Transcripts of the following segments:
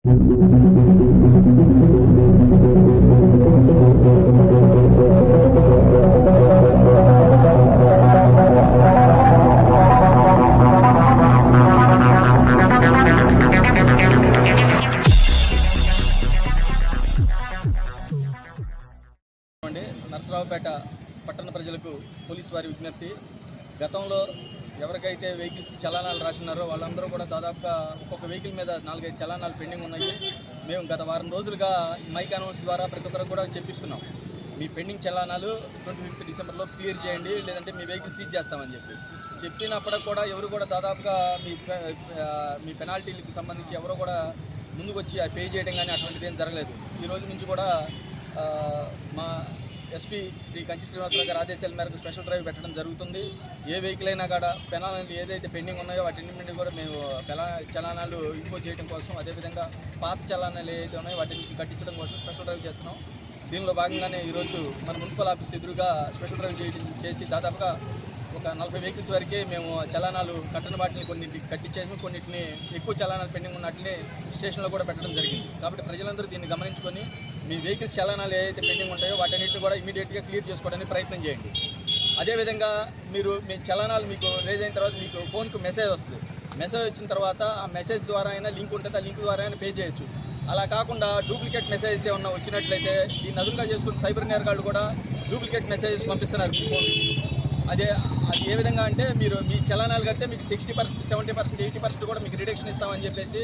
నరసరావుపేట పట్టణ ప్రజలకు పోలీసు వారి విజ్ఞప్తి. గతంలో ఎవరికైతే వెహికల్స్కి చలానాలు రాసినారో వాళ్ళందరూ కూడా దాదాపుగా ఒక్కొక్క వెహికల్ మీద 4-5 చలానాలు పెండింగ్ ఉన్నాయి. మేము గత వారం రోజులుగా మైక్ అనౌన్స్ ద్వారా ప్రతి ఒక్కరికి కూడా చెప్పిస్తున్నాం, మీ పెండింగ్ చలానాలు 25 డిసెంబర్లో క్లియర్ చేయండి, లేదంటే మీ వెహికల్ సీజ్ చేస్తామని చెప్పినప్పుడు కూడా ఎవరు కూడా దాదాపుగా మీ పెనాల్టీలకు సంబంధించి ఎవరో కూడా ముందుకు వచ్చి పే చేయడం కానీ అటువంటిది ఏం జరగలేదు. ఈ రోజు నుంచి కూడా మా ఎస్పీ శ్రీ కంచి శ్రీనివాసరావు గారి ఆదేశాల మేరకు స్పెషల్ డ్రైవ్ పెట్టడం జరుగుతుంది. ఏ వెహికల్ అయినా కూడా పెనాల్టీ ఏదైతే పెండింగ్ ఉన్నాయో వాటిని కూడా మేము చలానాలు ఇంపోజ్ చేయడం కోసం, అదేవిధంగా పాత చలానాలు ఏదైతే ఉన్నాయో వాటిని కట్టించడం కోసం స్పెషల్ డ్రైవ్ చేస్తున్నాం. దీనిలో భాగంగానే ఈరోజు మన మున్సిపల్ ఆఫీస్ ఎదురుగా స్పెషల్ డ్రైవ్ చేసి దాదాపుగా ఒక 40 వెహికల్స్ వరకే మేము చలానాలు కట్టని వాటిని కొన్నింటిని కట్టించేసి కొన్నింటిని ఎక్కువ చలానాలు పెండింగ్ ఉన్నట్లే స్టేషన్లో కూడా పెట్టడం జరిగింది. కాబట్టి ప్రజలందరూ దీన్ని గమనించుకొని మీ వెహికల్ చలానాలు ఏదైతే పెండింగ్ ఉంటాయో వాటన్నిటిని కూడా ఇమీడియట్గా క్లియర్ చేసుకోవడానికి ప్రయత్నం చేయండి. అదేవిధంగా మీరు మీ చలానాలు మీకు రేజ్ అయిన తర్వాత మీకు ఫోన్కు మెసేజ్ వస్తుంది. మెసేజ్ వచ్చిన తర్వాత ఆ మెసేజ్ ద్వారా అయినా లింక్ ఉంటుంది, ఆ లింక్ ద్వారా అయినా పే చేయొచ్చు. అలా కాకుండా డూప్లికేట్ మెసేజెస్ ఏమన్నా వచ్చినట్లయితే దీన్ని అదునుగా చేసుకుని సైబర్ నేరగాళ్ళు కూడా డూప్లికేట్ మెసేజెస్ పంపిస్తున్నారు ఫోన్. అది ఏ విధంగా అంటే మీరు మీ చలానాలు కడితే మీకు 60%, 70%, 80% కూడా మీకు రిడక్షన్ ఇస్తామని చెప్పేసి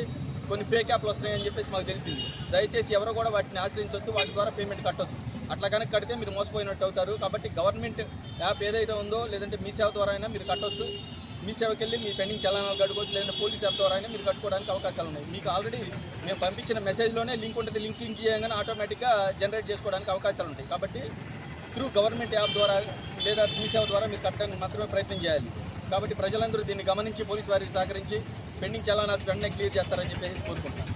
కొన్ని ఫేక్ యాప్లు వస్తున్నాయని చెప్పేసి మాకు తెలిసింది. దయచేసి ఎవరో కూడా వాటిని ఆశ్రయించవద్దు, వాటి ద్వారా పేమెంట్ కట్టొద్దు. అట్లా కనుక కడితే మీరు మోసపోయినట్టు అవుతారు. కాబట్టి గవర్నమెంట్ యాప్ ఏదైతే ఉందో లేదంటే మీ సేవ ద్వారా అయినా మీరు కట్టవచ్చు. మీ సేవకి వెళ్ళి మీ పెండింగ్ చలానాలు కట్టుకోవచ్చు, లేదంటే పోలీస్ యాప్ ద్వారా అయినా మీరు కట్టుకోవడానికి అవకాశాలు ఉన్నాయి. మీకు ఆల్రెడీ మేము పంపించిన మెసేజ్లోనే లింక్ ఉంటుంది, లింక్ చేయగానే ఆటోమేటిక్గా జనరేట్ చేసుకోవడానికి అవకాశాలు ఉంటాయి. కాబట్టి త్రూ గవర్నమెంట్ యాప్ ద్వారా లేదా మీ సేవ ద్వారా మీరు కట్టడానికి మాత్రమే ప్రయత్నం చేయాలి. కాబట్టి ప్రజలందరూ దీన్ని గమనించి పోలీసు వారికి సహకరించి పెండింగ్ చలానాలు వెంటనే క్లియర్ చేస్తారని చెప్పేసి కోరుకుంటున్నాను.